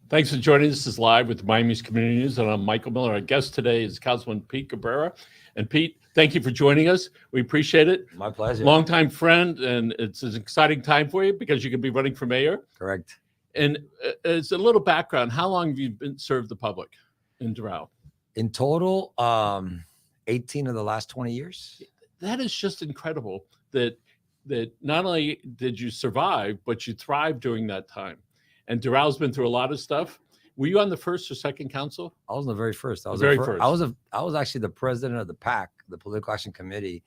Thanks for joining us. This is live with Miami's Community News, and I'm Michael Miller. Our guest today is Councilman Pete Cabrera. And Pete, thank you for joining us. We appreciate it. My pleasure. Longtime friend, and it's an exciting time for you because you could be running for mayor. Correct. And as a little background, how long have you been served the public in Doral? In total, 18 of the last 20 years. That is just incredible that not only did you survive, but you thrived during that time. And Doral's been through a lot of stuff. Were you on the first or second council? I was on the very first. I was first. I was actually the president of the PAC, the Political Action Committee,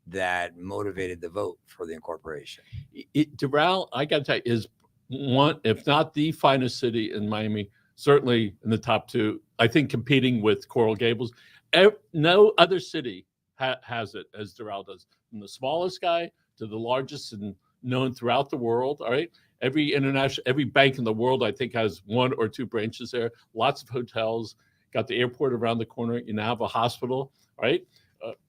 that motivated the vote for the incorporation. Doral, I got to tell you, is one, if not the finest city in Miami, certainly in the top two. I think competing with Coral Gables. No other city has it as Doral does. From the smallest guy to the largest and known throughout the world. All right. Every bank in the world, I think, has one or two branches there. Lots of hotels. Got the airport around the corner. You now have a hospital, right?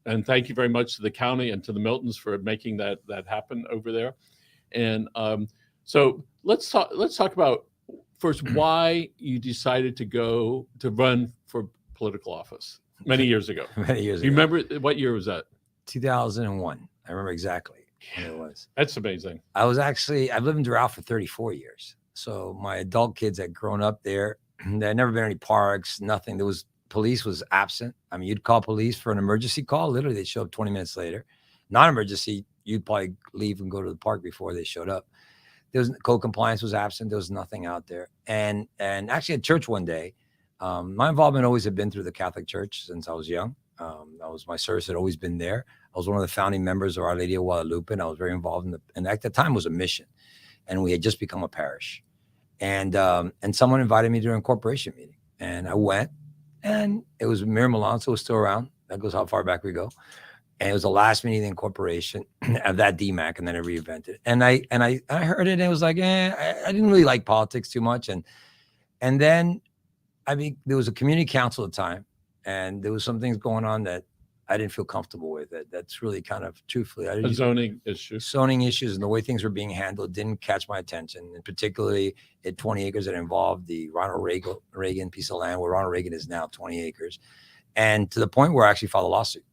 And thank you very much to the county and to the Miltons for making that happen over there. And so let's talk about first why you decided to run for political office many years ago. Many years ago. You remember what year was that? 2001. I remember exactly. It was. That's amazing. I've lived in Doral for 34 years. So my adult kids had grown up there. There had never been any parks, nothing. Police was absent. I mean, you'd call police for an emergency call. Literally, they'd show up 20 minutes later. Non-emergency, you'd probably leave and go to the park before they showed up. Code compliance was absent. There was nothing out there. And actually at church one day, my involvement always had been through the Catholic Church since I was young. My service had always been there. I was one of the founding members of Our Lady of Guadalupe, and I was very involved and at the time was a mission, and we had just become a parish. And someone invited me to an incorporation meeting, and I went, and it was Mayor Malonzo was still around. That goes how far back we go. And it was the last meeting of the incorporation of that DMAC, and then it reinvented. And I heard it, and it was like, I didn't really like politics too much. And then there was a community council at the time, and there was some things going on that I didn't feel comfortable with. That's really kind of truthfully. Zoning issues. Zoning issues and the way things were being handled didn't catch my attention, and particularly at 20 acres that involved the Ronald Reagan piece of land where Ronald Reagan is now 20 acres. And to the point where I actually filed a lawsuit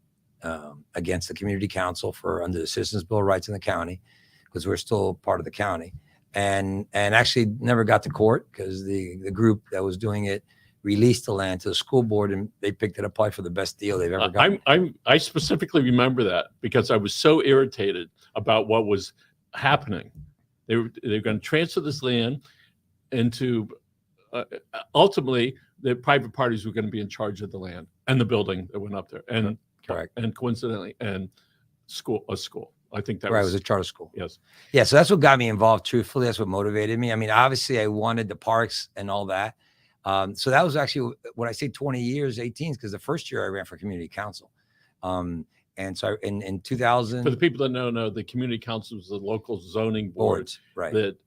against the community council under the Citizens Bill of Rights in the county, because we're still part of the county, and actually never got to court because the group that was doing it released the land to the school board, and they picked it up probably for the best deal they've ever gotten. I specifically remember that because I was so irritated about what was happening. They were going to transfer this land into ultimately the private parties were going to be in charge of the land and the building that went up there, and correct, and coincidentally, and a school. I think that right, it was a charter school. Yes. Yeah, so that's what got me involved. Truthfully, that's what motivated me. I mean, obviously, I wanted the parks and all that. So that was actually, when I say 20 years, 18, because the first year I ran for community council. And so in 2000. For the people that don't know, the community council was the local zoning boards, right? That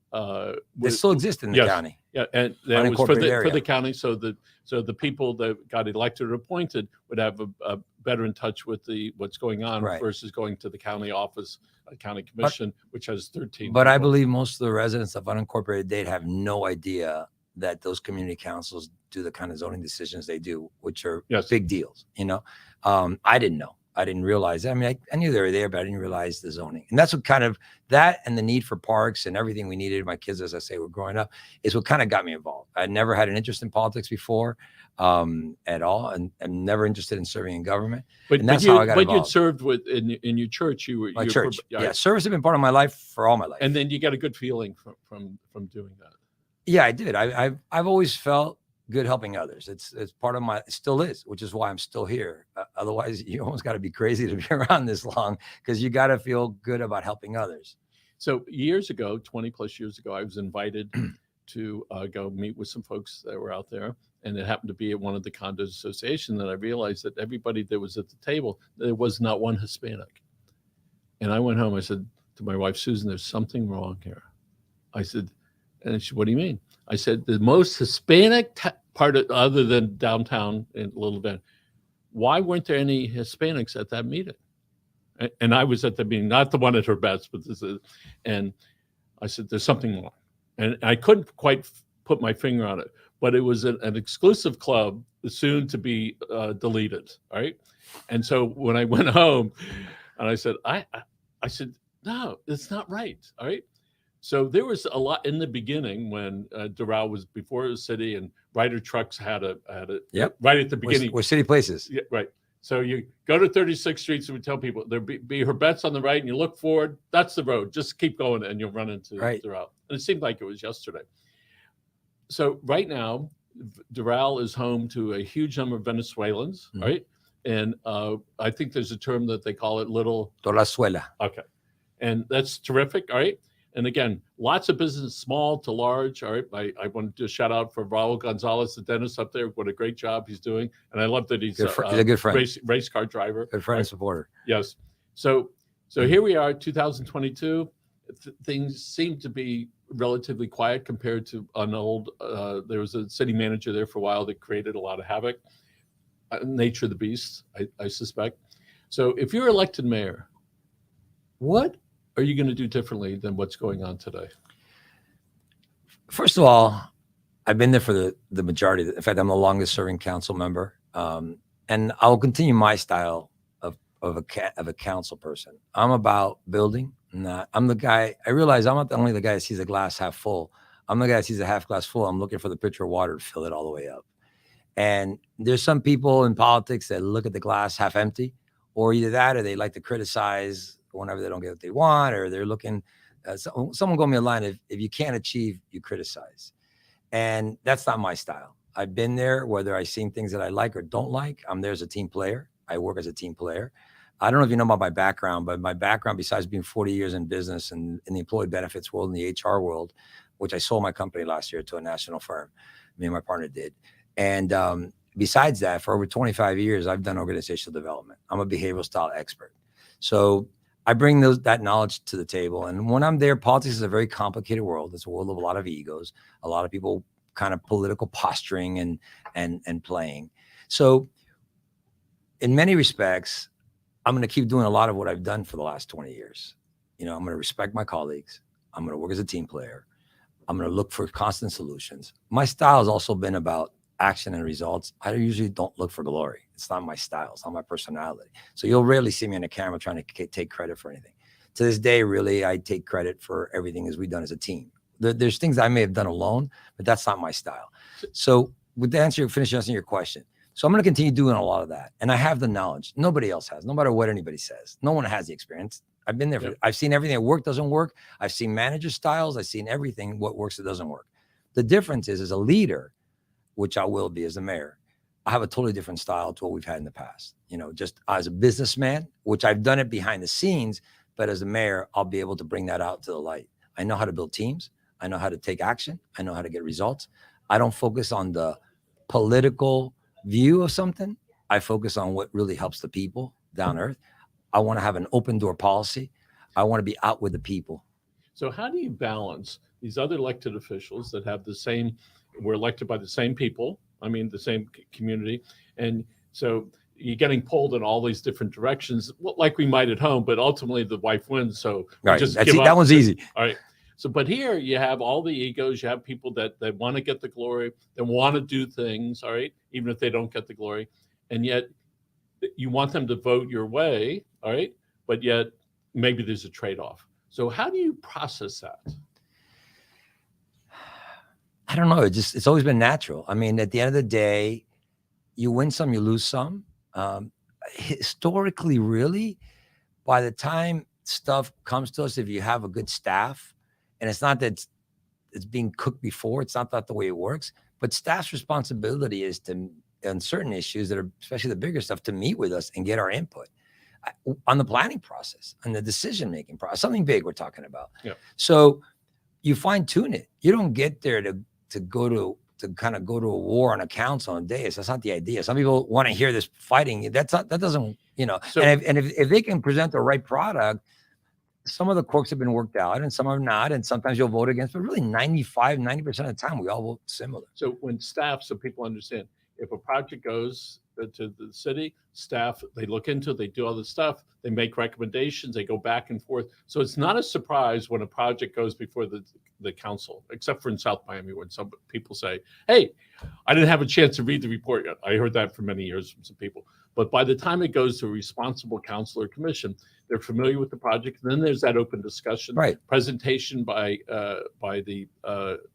still exist in the county. Yeah, and that was for the county, so the people that got elected or appointed would have a better in touch with what's going on versus going to the county office, county commission, which has 13. But people. I believe most of the residents of unincorporated Dade have no idea that those community councils do the kind of zoning decisions they do, which are big deals. I didn't know. I didn't realize. I mean, I knew they were there, but I didn't realize the zoning. And that's what kind of that and the need for parks and everything we needed. My kids, as I say, were growing up, is what kind of got me involved. I never had an interest in politics before at all, and I'm never interested in serving in government. And that's how I got involved. But you'd served in your church. My church. Service had been part of my life for all my life. And then you got a good feeling from doing that. Yeah, I did. I've always felt good helping others. It's part of it still is, which is why I'm still here. Otherwise, you almost got to be crazy to be around this long, because you got to feel good about helping others. So years ago, 20 plus years ago, I was invited to go meet with some folks that were out there. And it happened to be at one of the condos association that I realized that everybody that was at the table, there was not one Hispanic. And I went home, I said to my wife, Susan, there's something wrong here. I said, and she said, what do you mean? I said, the most Hispanic part other than downtown in Little Bend, why weren't there any Hispanics at that meeting? And I was at the meeting, not the one at her best, but and I said, there's something wrong. And I couldn't quite put my finger on it, but it was an exclusive club, soon to be deleted. All right. And so when I went home and I said, I said, no, it's not right. All right. So there was a lot in the beginning when Doral was before the city, and Ryder Trucks had a Yep. right at the beginning. We're city places. Yeah, right. So you go to 36th Street, so we tell people there be her bets on the right, and you look forward. That's the road. Just keep going, and you'll run into Doral. And it seemed like it was yesterday. So right now, Doral is home to a huge number of Venezuelans, right? And I think there's a term that they call it little Dorazuela. Okay. And that's terrific. All right. And again, lots of business, small to large. All right. I want to shout out for Raul Gonzalez, the dentist up there. What a great job he's doing. And I love that he's he's a good friend. Race car driver. Good friend and supporter. Yes. So here we are, 2022. Things seem to be relatively quiet compared to an old, there was a city manager there for a while that created a lot of havoc. Nature of the beast, I suspect. So if you're elected mayor, what are you going to do differently than what's going on today? First of all, I've been there for the majority. In fact, I'm the longest serving council member. And I will continue my style of a council person. I'm about building. I'm the guy, I realize I'm not only the guy that sees the glass half full. I'm the guy that sees the half glass full. I'm looking for the pitcher of water to fill it all the way up. And there's some people in politics that look at the glass half empty, or either that, or they like to criticize whenever they don't get what they want, or they're looking, someone told me a line, if you can't achieve, you criticize. And that's not my style. I've been there, whether I've seen things that I like or don't like. I'm there as a team player. I work as a team player. I don't know if you know about my background, but my background, besides being 40 years in business and in the employee benefits world and the HR world, which I sold my company last year to a national firm, me and my partner did. And besides that, for over 25 years, I've done organizational development. I'm a behavioral style expert. So I bring that knowledge to the table. And when I'm there, politics is a very complicated world. It's a world of a lot of egos, a lot of people kind of political posturing and playing. So in many respects, I'm going to keep doing a lot of what I've done for the last 20 years. I'm going to respect my colleagues. I'm going to work as a team player. I'm going to look for constant solutions. My style has also been about action and results. I usually don't look for glory. It's not my style. It's not my personality. So you'll rarely see me on the camera trying to take credit for anything. To this day, really, I take credit for everything as we've done as a team. There's things I may have done alone, but that's not my style. So with the answer, finish answering your question. So I'm going to continue doing a lot of that. And I have the knowledge. Nobody else has, no matter what anybody says. No one has the experience. I've been there. I've seen everything that works, doesn't work. I've seen manager styles. I've seen everything, what works, that doesn't work. The difference is, as a leader, which I will be as a mayor, I have a totally different style to what we've had in the past. Just as a businessman, which I've done it behind the scenes, but as a mayor, I'll be able to bring that out to the light. I know how to build teams. I know how to take action. I know how to get results. I don't focus on the political view of something. I focus on what really helps the people down earth. I want to have an open door policy. I want to be out with the people. So how do you balance these other elected officials that have we're elected by the same people, the same community, and so you're getting pulled in all these different directions, like we might at home, but ultimately the wife wins. So right. That one's easy. All right. So, but here you have all the egos. You have people that want to get the glory, that want to do things. All right, even if they don't get the glory, and yet you want them to vote your way. All right, but yet maybe there's a trade-off. So, how do you process that? I don't know. It's always been natural. At the end of the day, you win some, you lose some. Historically, really, by the time stuff comes to us, if you have a good staff, and it's not that it's being cooked before, it's not that the way it works, but staff's responsibility is to, on certain issues that are, especially the bigger stuff, to meet with us and get our input on the planning process and the decision-making process, something big we're talking about. Yeah. So you fine tune it. You don't get there to kind of go to a war on a council on days. That's not the idea. Some people want to hear this fighting. That doesn't, so, and if they can present the right product, some of the quirks have been worked out and some are not. And sometimes you'll vote against, but really 90% of the time, we all vote similar. So when staff, so people understand, if a project goes to the city staff. They look into it, they do all the stuff, they make recommendations, they go back and forth. So it's not a surprise when a project goes before the council, except for in South Miami when some people say, hey, I didn't have a chance to read the report yet. I heard that for many years from some people. But by the time it goes to a responsible council or commission, they're familiar with the project. And then there's that open discussion, presentation by the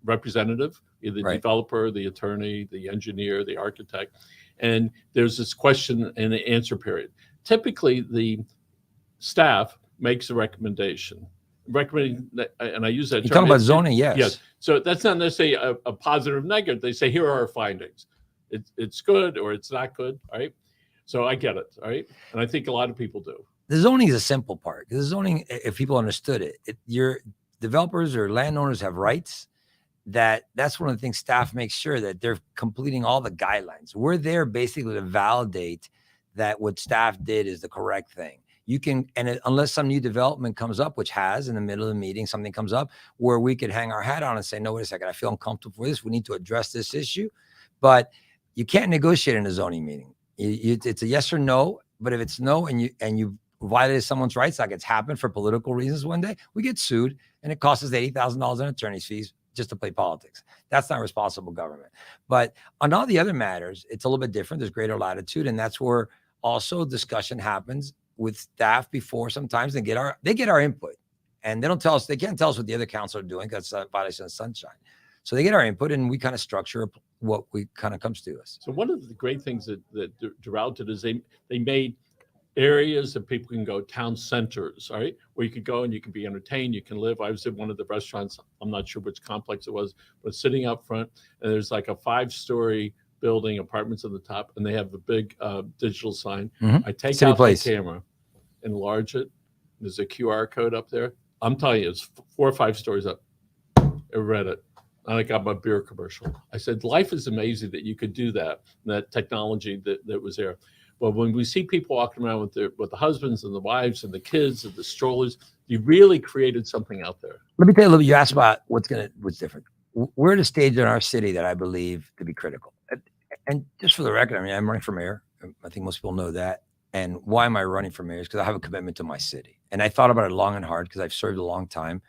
representative, either the developer, the attorney, the engineer, the architect. And there's this question and answer period. Typically, the staff makes a recommendation. Recommending, and I use that term. You're talking about zoning, yes. Yes. So that's not necessarily a positive or negative. They say, here are our findings. It's good or it's not good, right? So I get it, all right? And I think a lot of people do. The zoning is a simple part. The zoning, if people understood it, your developers or landowners have rights. That's one of the things staff makes sure that they're completing all the guidelines. We're there basically to validate that what staff did is the correct thing. You can, and unless some new development comes up, which has in the middle of the meeting, something comes up where we could hang our hat on and say, no, wait a second, I feel uncomfortable for this. We need to address this issue. But you can't negotiate in a zoning meeting. It's a yes or no. But if it's no and you violated someone's rights, like it's happened for political reasons one day, we get sued and it costs us $80,000 in attorney's fees just to play politics. That's not responsible government. But on all the other matters, it's a little bit different. There's greater latitude. And that's where also discussion happens with staff before sometimes they get our input. And they can't tell us what the other council are doing because it's a violation of sunshine. So they get our input and we kind of structure what we kind of comes to us. So one of the great things that Doral did is they made areas that people can go, town centers, all right, where you could go and you can be entertained, you can live. I was in one of the restaurants, I'm not sure which complex it was, but sitting up front, and there's like a 5-story building, apartments on the top, and they have a big digital sign. I take out my camera, enlarge it. There's a QR code up there. I'm telling you, it's 4 or 5 stories up. I read it. And I got my beer commercial. I said, life is amazing that you could do that technology that was there. But when we see people walking around with the husbands and the wives and the kids and the strollers, you really created something out there. Let me tell you a little bit. You asked about what's different. We're at a stage in our city that I believe to be critical. And just for the record, I mean, I'm running for mayor. I think most people know that. And why am I running for mayor? Because I have a commitment to my city. And I thought about it long and hard because I've served a long time.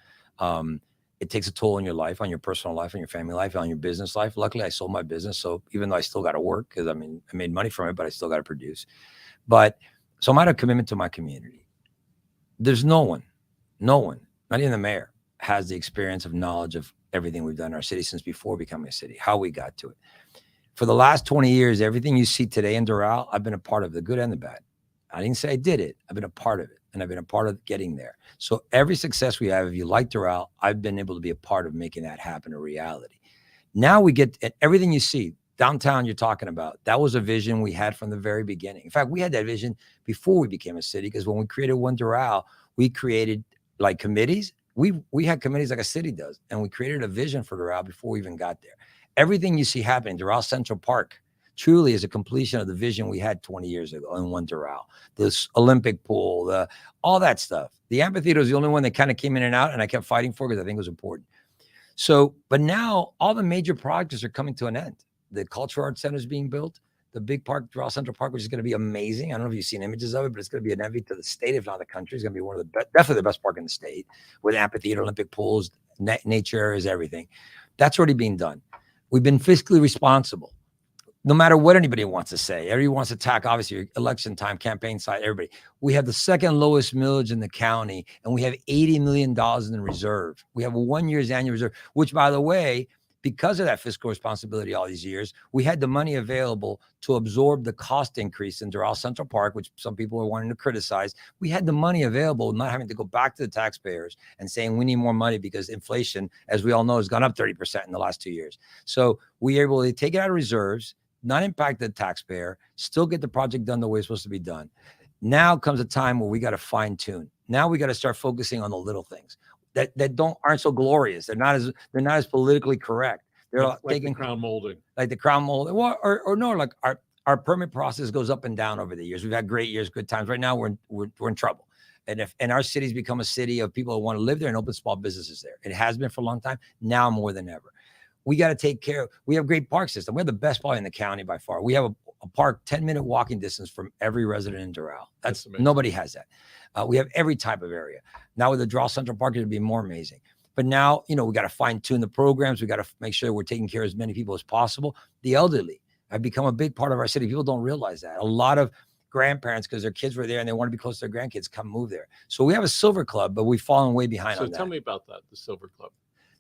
It takes a toll on your life, on your personal life, on your family life, on your business life. Luckily, I sold my business. So even though I still got to work, because I mean, I made money from it, but I still got to produce. But so I'm out of commitment to my community. There's no one, not even the mayor, has the experience of knowledge of everything we've done in our city since before becoming a city, how we got to it. For the last 20 years, everything you see today in Doral, I've been a part of, the good and the bad. I didn't say I did it. I've been a part of it. And I've been a part of getting there. So every success we have, if you like Doral, I've been able to be a part of making that happen a reality. Now we get at everything you see downtown you're talking about. That was a vision we had from the very beginning. In fact, we had that vision before we became a city, because when we created One Doral, we created like committees. We had committees like a city does, and we created a vision for Doral before we even got there. Everything you see happening, Doral Central Park, truly is a completion of the vision we had 20 years ago in One Doral. This Olympic pool, all that stuff. The amphitheater was the only one that kind of came in and out, and I kept fighting for because I think it was important. So, but now all the major projects are coming to an end. The Cultural Arts Center is being built. The big park, Doral Central Park, which is going to be amazing. I don't know if you've seen images of it, but it's going to be an envy to the state, if not the country. It's going to be one of the best, definitely the best park in the state, with amphitheater, Olympic pools, nature areas, everything. That's already being done. We've been fiscally responsible. No matter what anybody wants to say, everybody wants to attack, obviously, election time, campaign side, everybody. We have the second lowest millage in the county, and we have $80 million in reserve. We have a 1 year's annual reserve, which, by the way, because of that fiscal responsibility all these years, we had the money available to absorb the cost increase in Doral Central Park, which some people are wanting to criticize. We had the money available, not having to go back to the taxpayers and saying we need more money because inflation, as we all know, has gone up 30% in the last 2 years. So we were able to take it out of reserves, not impact the taxpayer, still get the project done the way it's supposed to be done. Now comes a time where we got to fine tune. Now we got to start focusing on the little things that aren't so glorious. They're not as politically correct. They're like taking the crown molding, like the crown molding, or no, like our permit process goes up and down over the years. We've had great years, good times. Right now we're in trouble. And our city's become a city of people who want to live there and open small businesses there. It has been for a long time. Now more than ever. We got to take care of, we have a great park system. We have the best park in the county by far. We have a park 10-minute walking distance from every resident in Doral. That's That's amazing. nobody has that. We have every type of area. Now with the Doral Central Park, it'd be more amazing. But now, we got to fine tune the programs. We got to make sure we're taking care of as many people as possible. The elderly have become a big part of our city. People don't realize that. A lot of grandparents, because their kids were there and they want to be close to their grandkids, come move there. So we have a Silver Club, but we've fallen way behind So on that. tell me about that, the Silver Club.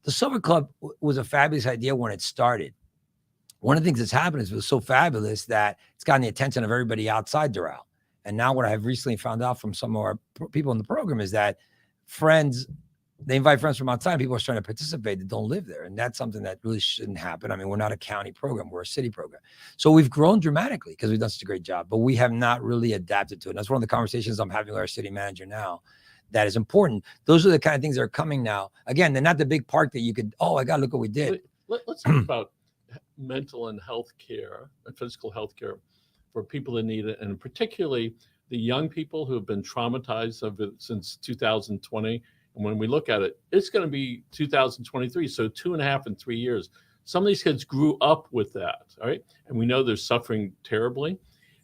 The Silver Club was a fabulous idea when it started. One of the things that's happened is it was so fabulous that it's gotten the attention of everybody outside Doral. And now what I've recently found out from some of our people in the program is that they invite friends from outside. People are starting to participate that don't live there. And that's something that really shouldn't happen. I mean, we're not a county program. We're a city program. So we've grown dramatically because we've done such a great job, but we have not really adapted to it. And that's one of the conversations I'm having with our city manager now. That is important. Those are the kind of things that are coming now. Again, they're not the big park that you could, oh, I got to look what we did. Let's talk about mental and health care and physical health care for people that need it, and particularly the young people who have been traumatized of it since 2020. And when we look at it, it's going to be 2023, so 2.5 and 3 years. Some of these kids grew up with that, all right? And we know they're suffering terribly.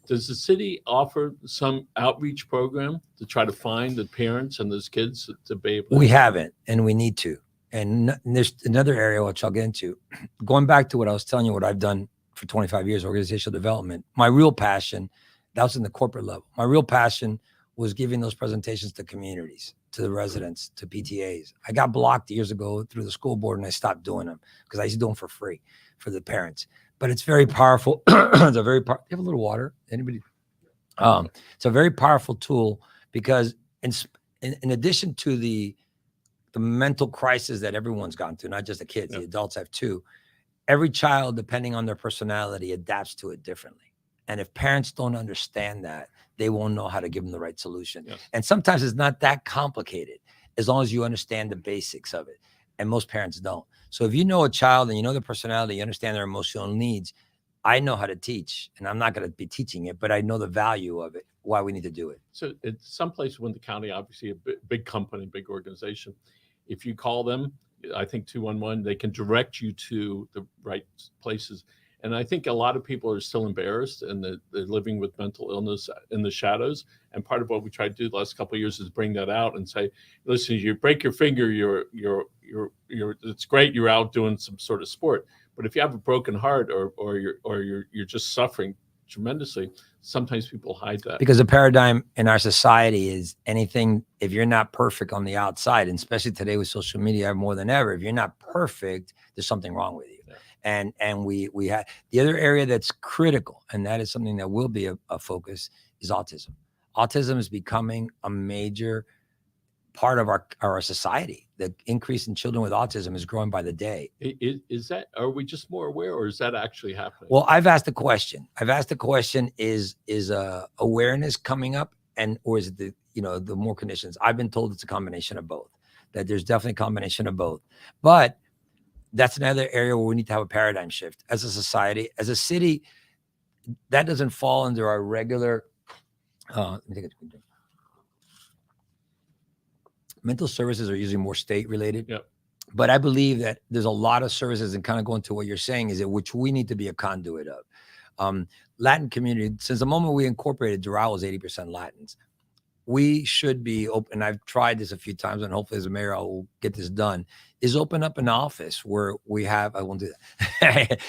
Does the city offer some outreach program to try to find the parents and those kids to be able to? We haven't, and we need to. And there's another area which I'll get into. Going back to what I was telling you, what I've done for 25 years, organizational development, my real passion, that was in the corporate level. My real passion was giving those presentations to communities, to the residents, to PTAs. I got blocked years ago through the school board and I stopped doing them because I used to do them for free for the parents. But it's very powerful. It's a very you have a little water? Anybody? It's a very powerful tool because in addition to the mental crisis that everyone's gone through, not just the kids, the adults have too. Every child, depending on their personality, adapts to it differently. And if parents don't understand that, they won't know how to give them the right solution. Yes. And sometimes it's not that complicated as long as you understand the basics of it. And most parents don't. So if you know a child and you know their personality, you understand their emotional needs, I know how to teach. And I'm not going to be teaching it, but I know the value of it, why we need to do it. So it's someplace when the county, obviously a big company, big organization, if you call them, I think 211, they can direct you to the right places. And I think a lot of people are still embarrassed and they're living with mental illness in the shadows. And part of what we tried to do the last couple of years is bring that out and say, listen, you break your finger, it's great, you're out doing some sort of sport. But if you have a broken heart or you're just suffering tremendously, sometimes people hide that. Because the paradigm in our society is anything, if you're not perfect on the outside, and especially today with social media more than ever, if you're not perfect, there's something wrong with you. Yeah. And we have the other area that's critical, and that is something that will be a focus, is autism. Autism is becoming a major part of our society. The increase in children with autism is growing by the day. Are we just more aware, or is that actually happening? Well, I've asked the question. Is awareness coming up, or is it the more conditions? I've been told it's a combination of both, that there's definitely a combination of both. But that's another area where we need to have a paradigm shift as a society, as a city. That doesn't fall under our regular, let me take a drink. Mental services are usually more state related. Yep. But I believe that there's a lot of services, and kind of going to what you're saying, is it which we need to be a conduit of. Latin community, since the moment we incorporated, Doral was 80% Latins. We should be open. I've tried this a few times, and hopefully as a mayor, I will get this done, is open up an office where we have, I won't do that,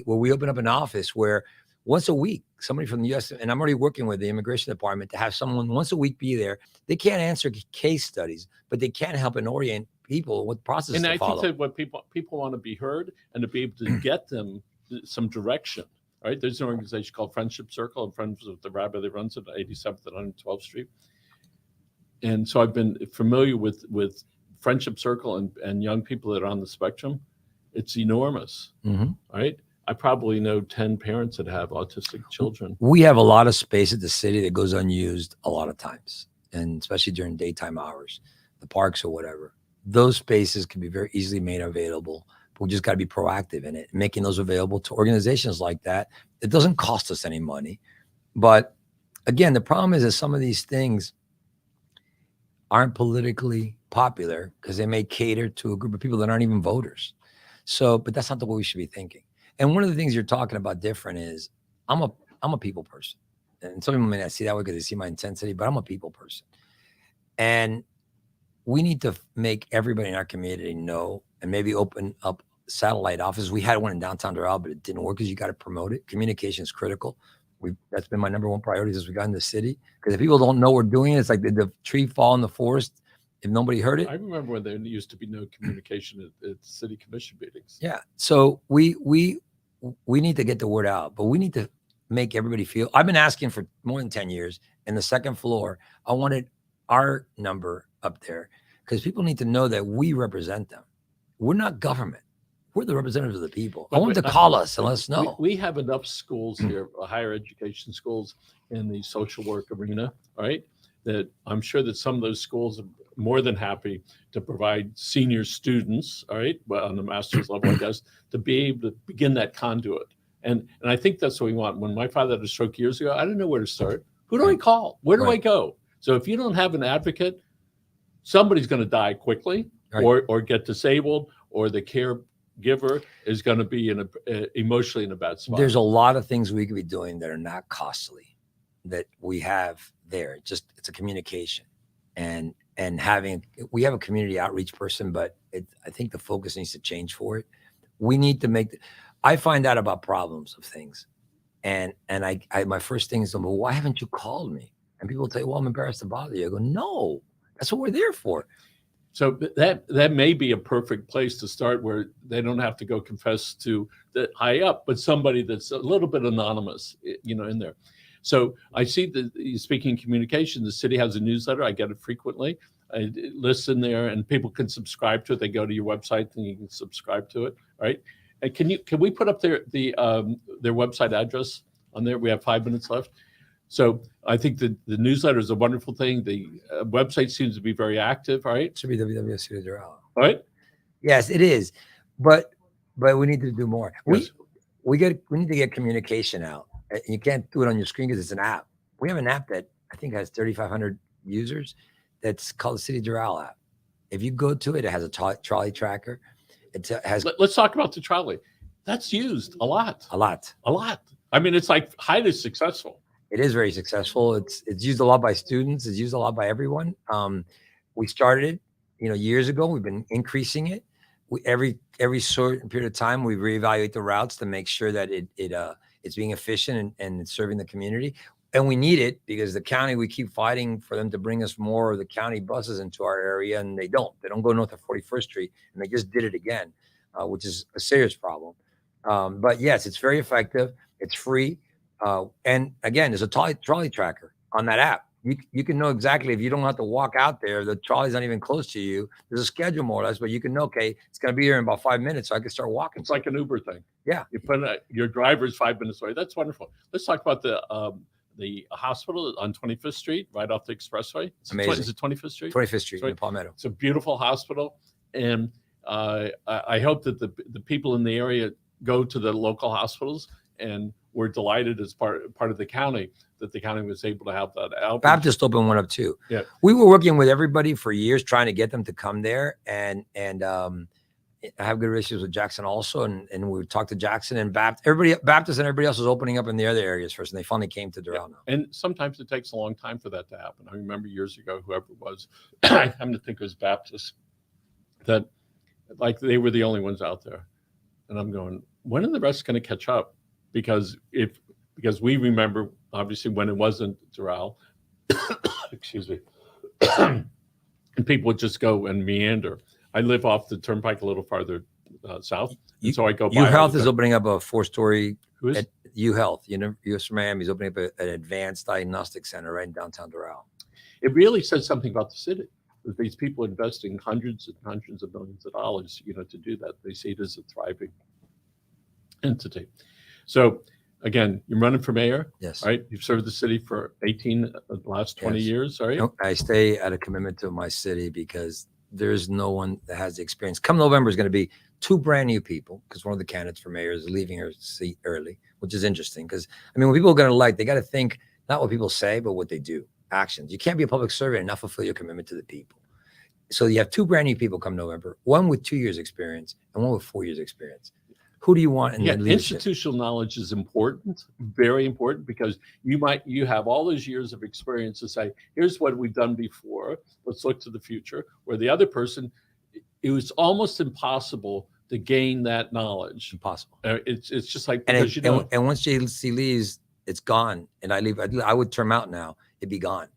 where we open up an office where once a week, somebody from the U.S., and I'm already working with the immigration department to have someone once a week be there. They can't answer case studies, but they can help and orient people what process and to I follow. think that what people want to be heard and to be able to get them some direction. Right? There's an organization called Friendship Circle. I'm friends with the rabbi that runs it at 87th and 112th Street. And so I've been familiar with Friendship Circle and young people that are on the spectrum. It's enormous, right? I probably know 10 parents that have autistic children. We have a lot of space at the city that goes unused a lot of times, and especially during daytime hours, the parks or whatever. Those spaces can be very easily made available. But we just got to be proactive in it, making those available to organizations like that. It doesn't cost us any money. But again, the problem is that some of these things aren't politically popular because they may cater to a group of people that aren't even voters. So, but that's not the way we should be thinking. And one of the things you're talking about different is I'm a I'm a people person. And some people may not see that way because they see my intensity, but I'm a people person. And we need to make everybody in our community know, and maybe open up satellite offices. We had one in downtown Doral, but it didn't work because you got to promote it. Communication is critical. That's been my number one priority as we got in the city. Because if people don't know we're doing it, it's like the tree fall in the forest if nobody heard it. I remember when there used to be no communication at city commission meetings. Yeah. So we need to get the word out, but we need to make everybody feel. I've been asking for more than 10 years. In the second floor, I wanted our number up there because people need to know that we represent them. We're not government. We're the representatives of the people. I want them to call us and let us know. We have enough schools here, higher education schools in the social work arena, right? That I'm sure that some of those schools are more than happy to provide senior students, all right, well, on the master's level, I guess, to be able to begin that conduit. And I think that's what we want. When my father had a stroke years ago, I didn't know where to start. Who do I call? Where do I go? So if you don't have an advocate, somebody's going to die quickly, or get disabled, or the caregiver is going to be emotionally in a bad spot. There's a lot of things we could be doing that are not costly that we have there. It's a communication, and we have a community outreach person, but I think the focus needs to change for it. We need to I find out about problems of things, and my first thing is, well, why haven't you called me? And people tell you, well, I'm embarrassed to bother you. I go, no, that's what we're there for. So that may be a perfect place to start, where they don't have to go confess to the high up, but somebody that's a little bit anonymous, in there. So I see that, speaking communication, the city has a newsletter. I get it frequently. I listen there, and people can subscribe to it. They go to your website and you can subscribe to it, right? And can we put up their website address on there? We have 5 minutes left. So I think the newsletter is a wonderful thing. The website seems to be very active, right? It should be www.citydoral. All right. Yes, it is, but we need to do more. Yes. We need to get communication out. You can't do it on your screen because it's an app. We have an app that I think has 3,500 users. That's called the City Doral app. If you go to it, it has a trolley tracker. Let's talk about the trolley. That's used a lot. A lot. I mean, it's like highly successful. It is very successful. It's used a lot by students. It's used a lot by everyone. We started it, years ago. We've been increasing it. Every certain period of time, we reevaluate the routes to make sure that it's being efficient and it's serving the community. And we need it because the county, we keep fighting for them to bring us more of the county buses into our area, and they don't go north of 41st Street, and they just did it again, which is a serious problem. But yes, it's very effective. It's free. And again, there's a trolley tracker on that app. You can know exactly, if you don't have to walk out there, the trolley's not even close to you. There's a schedule more or less, but you can know, okay, it's going to be here in about 5 minutes, so I can start walking. It's like an Uber thing. Yeah. You put your driver's 5 minutes away. That's wonderful. Let's talk about the hospital on 25th Street, right off the expressway. Amazing. Is it 25th Street? 25th Street, Right. in Palmetto. It's a beautiful hospital. And I hope that the people in the area go to the local hospitals, and we're delighted as part of the county that the county was able to have that out. Baptist opened one up too. Yeah. We were working with everybody for years trying to get them to come there, and I have good relations with Jackson also, and we talked to Jackson and Baptist and everybody else was opening up in the other areas first, and they finally came to Doral now. And sometimes it takes a long time for that to happen. I remember years ago, whoever it was, I happen to think it was Baptist, that like they were the only ones out there. And I'm going, when are the rest going to catch up? Because we remember, obviously, when it wasn't Doral, excuse me, and people would just go and meander. I live off the turnpike a little farther south, and so I go by. UHealth is opening up a 4-story. Who is? UHealth, US Miami is opening up an advanced diagnostic center right in downtown Doral. It really says something about the city, that these people investing hundreds and hundreds of millions of dollars, to do that. They see it as a thriving entity. So again, you're running for mayor. Yes. Right. You've served the city for the last 20 Yes. years. Right. No, I stay at a commitment to my city because there's no one that has the experience. Come November is going to be 2 brand new people, because one of the candidates for mayor is leaving her seat early, which is interesting. Because when people are going to elect, they got to think not what people say, but what they do, actions. You can't be a public servant and not fulfill your commitment to the people. So you have 2 brand new people come November, one with 2 years experience and one with 4 years experience. Who do you want in Yeah, the leadership? institutional knowledge is important, very important, because you have all those years of experience to say, here's what we've done before. Let's look to the future. Where the other person, it was almost impossible to gain that knowledge. Impossible. It's just like, And, because and once JC leaves, it's gone. And I leave. I would term out now. It'd be gone.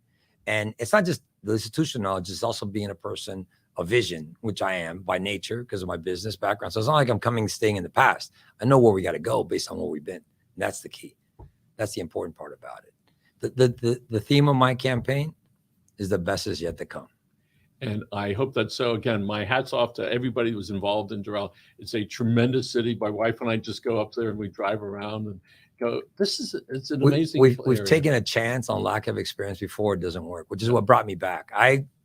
And it's not just the institutional knowledge; it's also being a person of vision, which I am by nature because of my business background. So it's not like I'm staying in the past. I know where we got to go based on where we've been. And that's the key. That's the important part about it. The theme of my campaign is the best is yet to come. And I hope that so. Again, my hat's off to everybody who was involved in Doral. It's a tremendous city. My wife and I just go up there and we drive around and go, it's an amazing We've area. taken a chance on lack of experience before it doesn't work, which is what brought me back.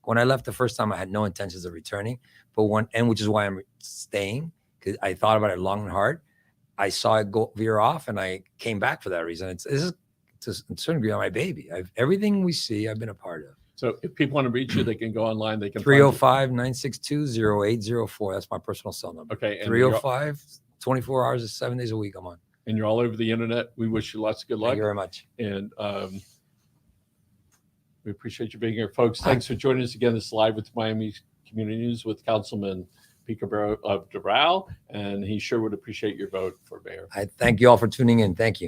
When I left the first time, I had no intentions of returning, which is why I'm staying, because I thought about it long and hard. I saw it veer off, and I came back for that reason. It's to a certain degree my baby. Everything we see, I've been a part of. So if people want to reach you, they can go online. They can 305-962-0804. That's my personal cell number. Okay. 305, 24 hours, 7 days a week. I'm on. And you're all over the internet. We wish you lots of good luck. Thank you very much. And we appreciate you being here, folks. Thanks for joining us again. This is Live with Miami Community News with Councilman Cabrera of Doral, and he sure would appreciate your vote for mayor. I thank you all for tuning in. Thank you.